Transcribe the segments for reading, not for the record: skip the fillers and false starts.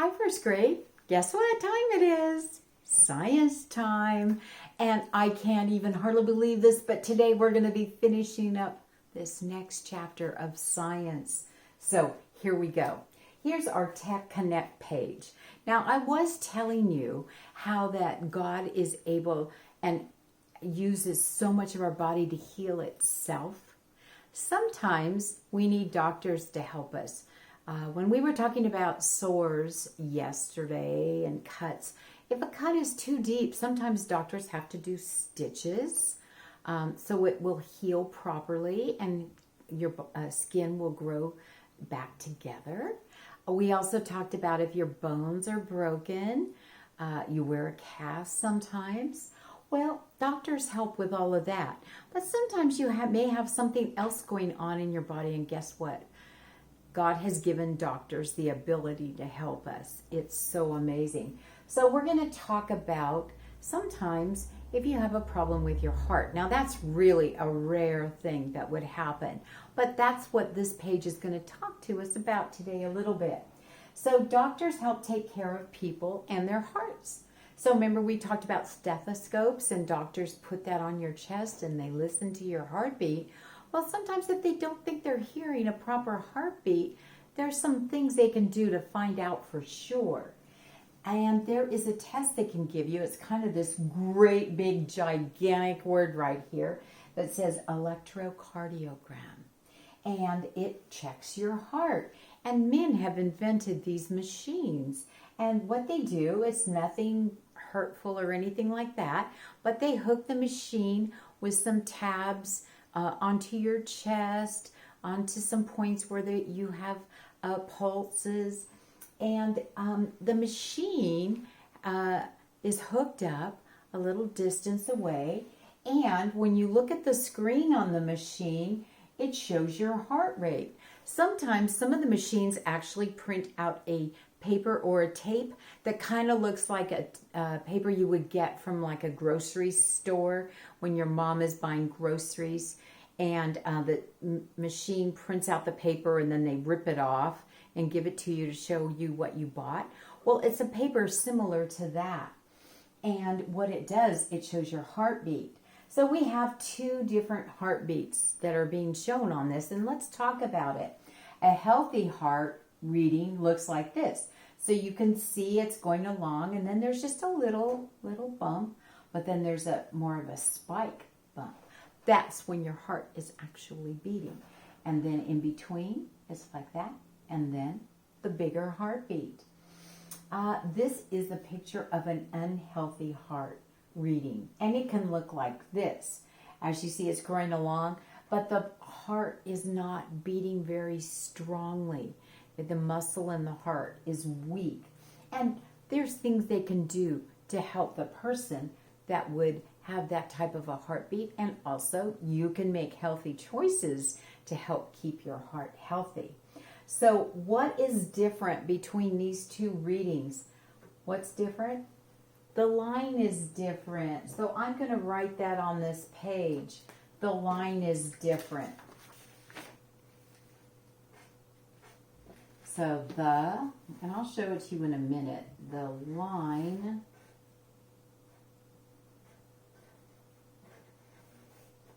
Hi, first grade. Guess what time it is? Science time. And I can't even hardly believe this, but today we're going to be finishing up this next chapter of science. So here we go. Here's our Tech Connect page. Now, I was telling you how that God is able and uses so much of our body to heal itself. Sometimes we need doctors to help us. When we were talking about sores yesterday and cuts, if a cut is too deep, sometimes doctors have to do stitches so it will heal properly and your skin will grow back together. We also talked about if your bones are broken, you wear a cast sometimes. Well, doctors help with all of that. But sometimes you may have something else going on in your body, and guess what? God has given doctors the ability to help us. It's so amazing. So we're going to talk about sometimes if you have a problem with your heart. Now that's really a rare thing that would happen, but that's what this page is going to talk to us about today a little bit. So doctors help take care of people and their hearts. So remember we talked about stethoscopes, and doctors put that on your chest and they listen to your heartbeat. Well, sometimes if they don't think they're hearing a proper heartbeat, there's some things they can do to find out for sure. And there is a test they can give you. It's kind of this great big gigantic word right here that says electrocardiogram. And it checks your heart. And men have invented these machines. And what they do, it's nothing hurtful or anything like that, but they hook the machine with some tabs onto your chest, onto some points where you have pulses, and the machine is hooked up a little distance away, and when you look at the screen on the machine, it shows your heart rate. Sometimes some of the machines actually print out a paper or a tape that kind of looks like a paper you would get from like a grocery store when your mom is buying groceries, and the machine prints out the paper and then they rip it off and give it to you to show you what you bought. Well, it's a paper similar to that, and what it does, it shows your heartbeat. So we have two different heartbeats that are being shown on this, and let's talk about it. A healthy heart reading looks like this. So you can see it's going along, and then there's just a little bump, but then there's more of a spike bump. That's when your heart is actually beating. And then in between, it's like that, and then the bigger heartbeat. This is a picture of an unhealthy heart reading, and it can look like this. As you see, it's going along, but the heart is not beating very strongly. The muscle in the heart is weak. And there's things they can do to help the person that would have that type of a heartbeat. And also you can make healthy choices to help keep your heart healthy. So what is different between these two readings? What's different? The line is different. So I'm going to write that on this page. The line is different. So and I'll show it to you in a minute, the line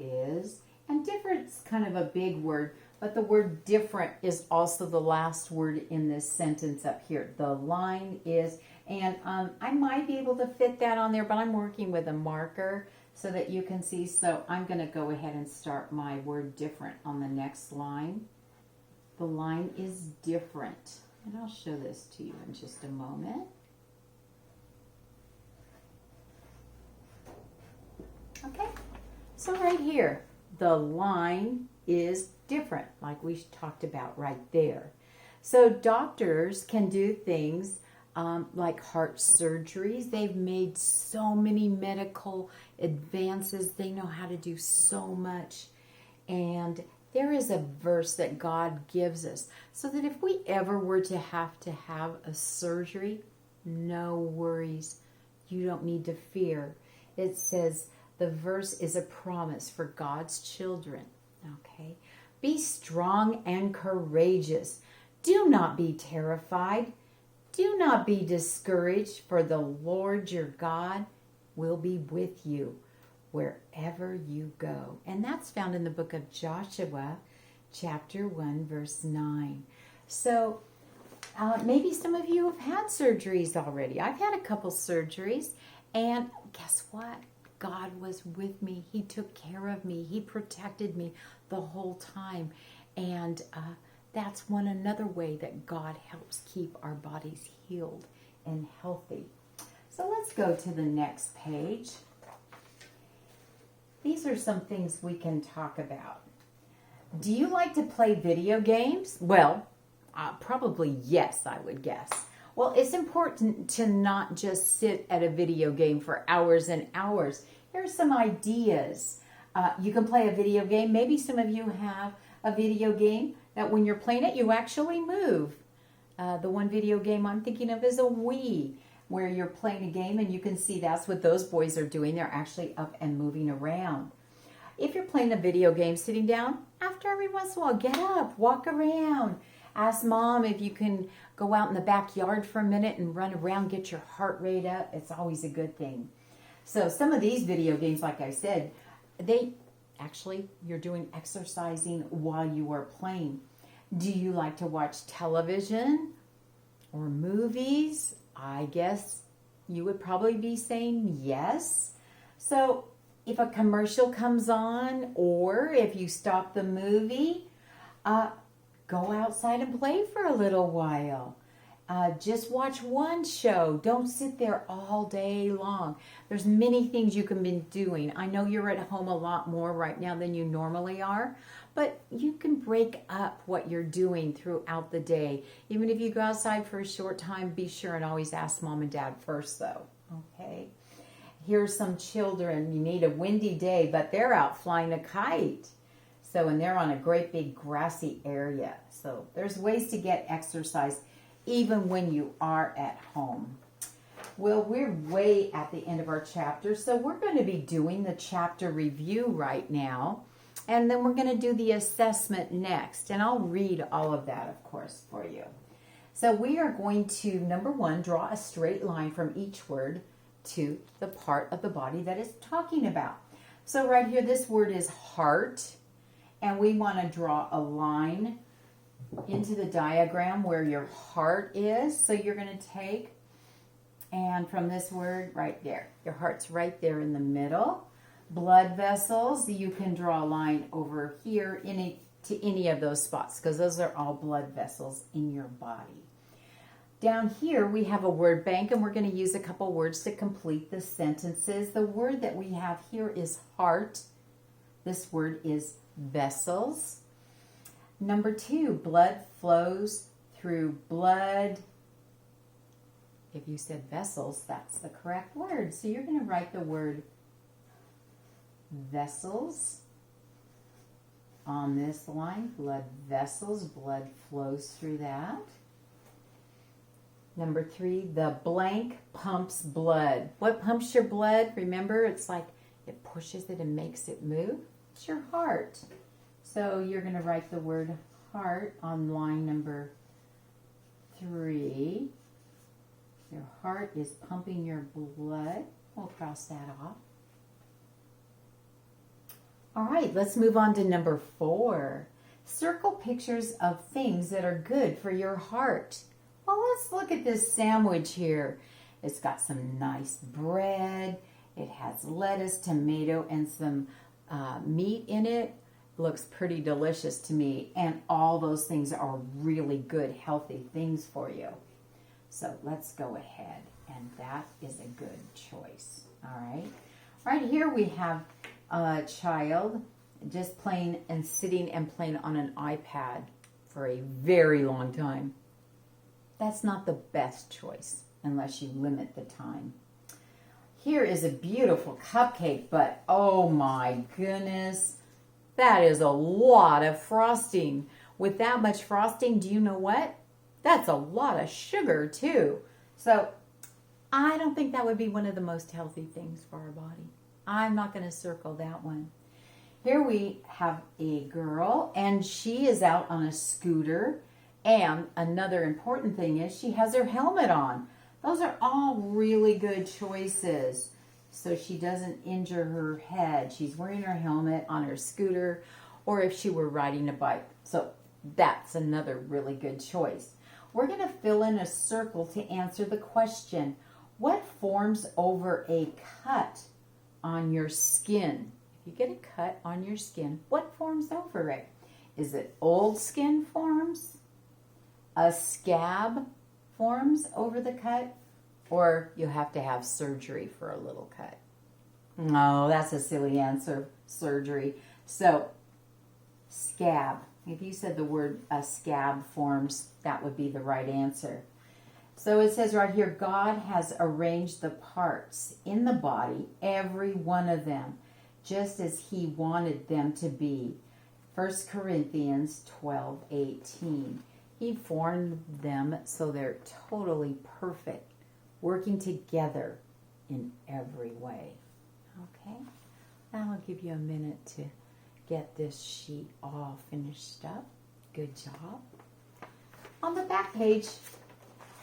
is, and different's kind of a big word, but the word different is also the last word in this sentence up here. The line is, and I might be able to fit that on there, but I'm working with a marker so that you can see. So I'm going to go ahead and start my word different on the next line. The line is different. And I'll show this to you in just a moment. Okay, so right here, the line is different, like we talked about right there. So doctors can do things like heart surgeries. They've made so many medical advances. They know how to do so much. And there is a verse that God gives us so that if we ever were to have a surgery, no worries. You don't need to fear. It says the verse is a promise for God's children. Okay? Be strong and courageous. Do not be terrified. Do not be discouraged, for the Lord your God will be with you wherever you go. And that's found in the book of Joshua, chapter 1, verse 9. So maybe some of you have had surgeries already. I've had a couple surgeries, and guess what? God was with me. He took care of me. He protected me the whole time. And that's another way that God helps keep our bodies healed and healthy. So let's go to the next page. These are some things we can talk about. Do you like to play video games? Well, probably yes, I would guess. Well, it's important to not just sit at a video game for hours and hours. Here are some ideas. You can play a video game. Maybe some of you have a video game that when you're playing it, you actually move. The one video game I'm thinking of is a Wii, where you're playing a game and you can see that's what those boys are doing. They're actually up and moving around. If you're playing a video game sitting down, after every once in a while, get up, walk around. Ask mom if you can go out in the backyard for a minute and run around, get your heart rate up. It's always a good thing. So some of these video games, like I said, you're doing exercising while you are playing. Do you like to watch television or movies? I guess you would probably be saying yes. So if a commercial comes on or if you stop the movie, go outside and play for a little while. Just watch one show. Don't sit there all day long. There's many things you can be doing. I know you're at home a lot more right now than you normally are, but you can break up what you're doing throughout the day. Even if you go outside for a short time, be sure and always ask mom and dad first though, okay? Here's some children. You need a windy day, but they're out flying a kite. And they're on a great big grassy area. So there's ways to get exercise even when you are at home. Well, we're way at the end of our chapter, so we're going to be doing the chapter review right now, and then we're going to do the assessment next, and I'll read all of that, of course, for you. So we are going to, number 1, draw a straight line from each word to the part of the body that it's talking about. So right here, this word is heart, and we want to draw a line into the diagram where your heart is. So you're going to take, and from this word right there, your heart's right there in the middle. Blood vessels, you can draw a line over here to any of those spots because those are all blood vessels in your body. Down here we have a word bank, and we're going to use a couple words to complete the sentences. The word that we have here is heart. This word is vessels. Number 2, blood flows through blood. If you said vessels, that's the correct word. So you're going to write the word vessels on this line. Blood vessels, blood flows through that. Number 3, the blank pumps blood. What pumps your blood? Remember, it's like it pushes it and makes it move. It's your heart. So you're going to write the word heart on line number 3. Your heart is pumping your blood. We'll cross that off. All right, let's move on to number 4. Circle pictures of things that are good for your heart. Well, let's look at this sandwich here. It's got some nice bread. It has lettuce, tomato, and some meat in it. Looks pretty delicious to me, and all those things are really good, healthy things for you. So let's go ahead, and that is a good choice. All right. Right here we have a child just playing and sitting and playing on an iPad for a very long time. That's not the best choice unless you limit the time. Here is a beautiful cupcake, but oh my goodness, that is a lot of frosting. With that much frosting, do you know what? That's a lot of sugar too. So I don't think that would be one of the most healthy things for our body. I'm not going to circle that one. Here we have a girl, and she is out on a scooter, And another important thing is she has her helmet on. Those are all really good choices so she doesn't injure her head. She's wearing her helmet on her scooter or if she were riding a bike. So that's another really good choice. We're going to fill in a circle to answer the question, what forms over a cut on your skin? If you get a cut on your skin, what forms over it? Is it old skin forms? A scab forms over the cut? Or you have to have surgery for a little cut? No, that's a silly answer, surgery. So, scab. If you said the word a scab forms, that would be the right answer. So it says right here, God has arranged the parts in the body, every one of them, just as he wanted them to be. 1 Corinthians 12:18. He formed them so they're totally perfect, working together in every way. Okay? Now I'll give you a minute to get this sheet all finished up. Good job. On the back page,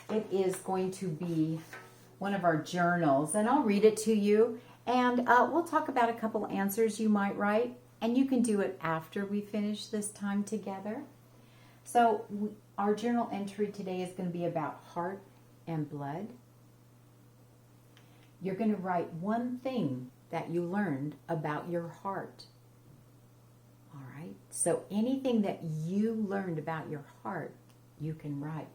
it is going to be one of our journals, and I'll read it to you, and we'll talk about a couple answers you might write, and you can do it after we finish this time together. So our journal entry today is going to be about heart and blood. You're going to write one thing that you learned about your heart. All right? So anything that you learned about your heart, you can write.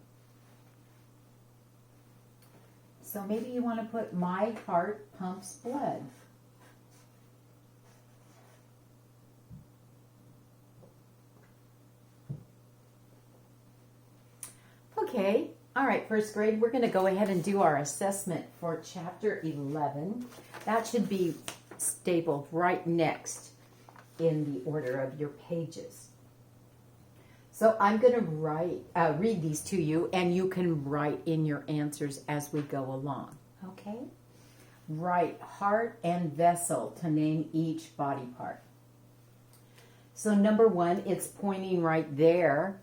So maybe you want to put, my heart pumps blood. Okay, all right, first grade, we're going to go ahead and do our assessment for chapter 11. That should be stapled right next in the order of your pages. So I'm going to read these to you, and you can write in your answers as we go along, okay? Write heart and vessel to name each body part. So number 1, it's pointing right there.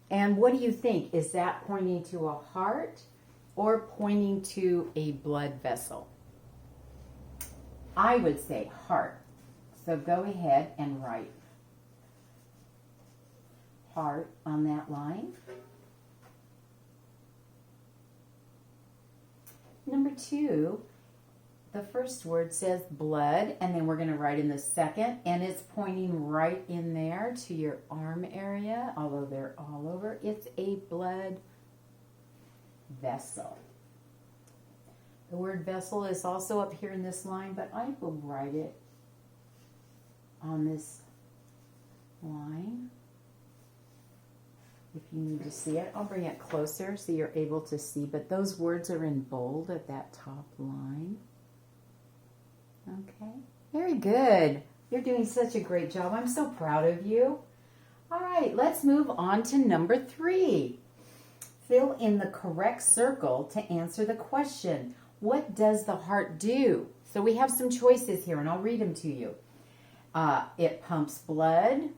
And what do you think? Is that pointing to a heart or pointing to a blood vessel? I would say heart. So go ahead and write heart on that line. Number 2, the first word says blood, and then we're going to write in the second, and it's pointing right in there to your arm area, although they're all over. It's a blood vessel. The word vessel is also up here in this line, but I will write it on this line. If you need to see it, I'll bring it closer so you're able to see, but those words are in bold at that top line. Okay, very good. You're doing such a great job. I'm so proud of you. All right, let's move on to number 3. Fill in the correct circle to answer the question, what does the heart do? So we have some choices here, and I'll read them to you. It pumps blood.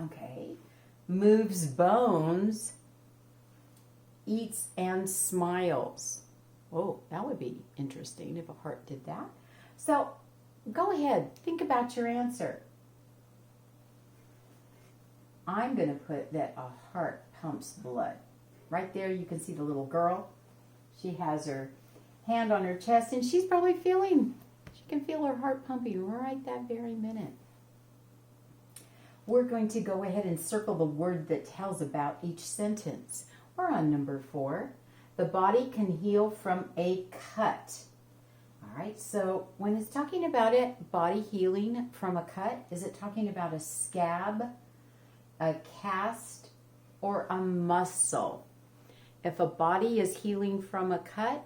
Okay. Moves bones, eats and smiles. Oh, that would be interesting if a heart did that. So go ahead, think about your answer. I'm going to put that a heart pumps blood. Right there you can see the little girl. She has her hand on her chest, and she's probably she can feel her heart pumping right that very minute. We're going to go ahead and circle the word that tells about each sentence. We're on number 4. The body can heal from a cut. All right, so when it's talking about it, body healing from a cut, is it talking about a scab, a cast, or a muscle? If a body is healing from a cut,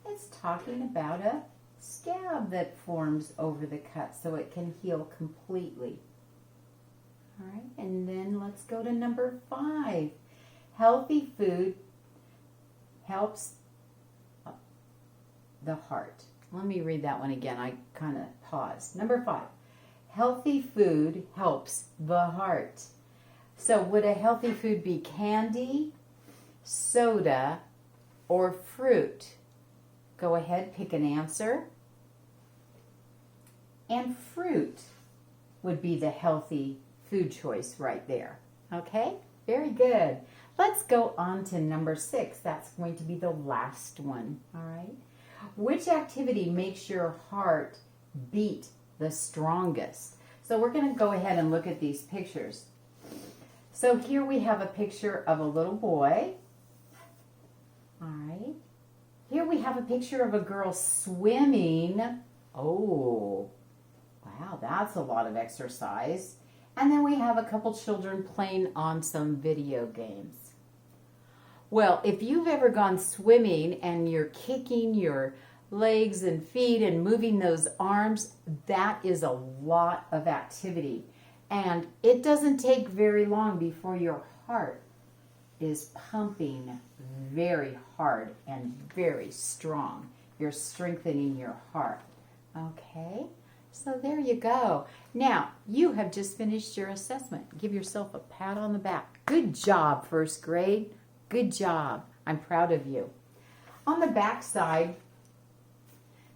it's talking about a scab that forms over the cut so it can heal completely. All right, and then let's go to number 5. Healthy food helps the heart. Let me read that one again. I kind of paused. Number 5. Healthy food helps the heart. So would a healthy food be candy, soda, or fruit? Go ahead, pick an answer. And fruit would be the healthy food choice right there. Okay, very good. Let's go on to number 6. That's going to be the last one. All right. Which activity makes your heart beat the strongest? So we're going to go ahead and look at these pictures. So here we have a picture of a little boy. All right. Here we have a picture of a girl swimming. Oh, wow, that's a lot of exercise. And then we have a couple children playing on some video games. Well, if you've ever gone swimming and you're kicking your legs and feet and moving those arms, that is a lot of activity. And it doesn't take very long before your heart is pumping very hard and very strong. You're strengthening your heart. Okay, so there you go. Now, you have just finished your assessment. Give yourself a pat on the back. Good job, first grade. Good job. I'm proud of you. On the back side,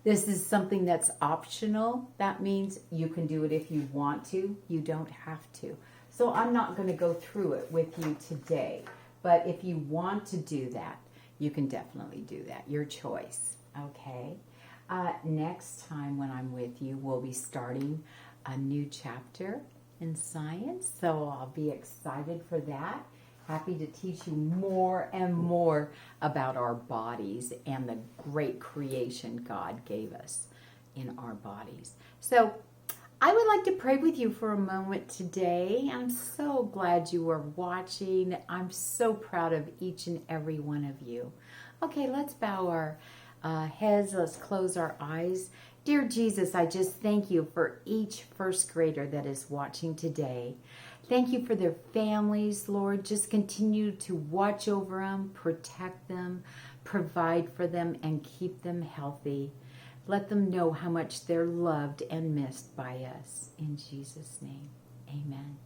this is something that's optional. That means you can do it if you want to. You don't have to. So I'm not going to go through it with you today. But if you want to do that, you can definitely do that. Your choice. Okay? Next time when I'm with you, we'll be starting a new chapter in science. So I'll be excited for that. Happy to teach you more and more about our bodies and the great creation God gave us in our bodies. So I would like to pray with you for a moment today. I'm so glad you are watching. I'm so proud of each and every one of you. Okay, let's bow our heads. Let's close our eyes. Dear Jesus, I just thank you for each first grader that is watching today. Thank you for their families, Lord. Just continue to watch over them, protect them, provide for them, and keep them healthy. Let them know how much they're loved and missed by us. In Jesus' name, amen.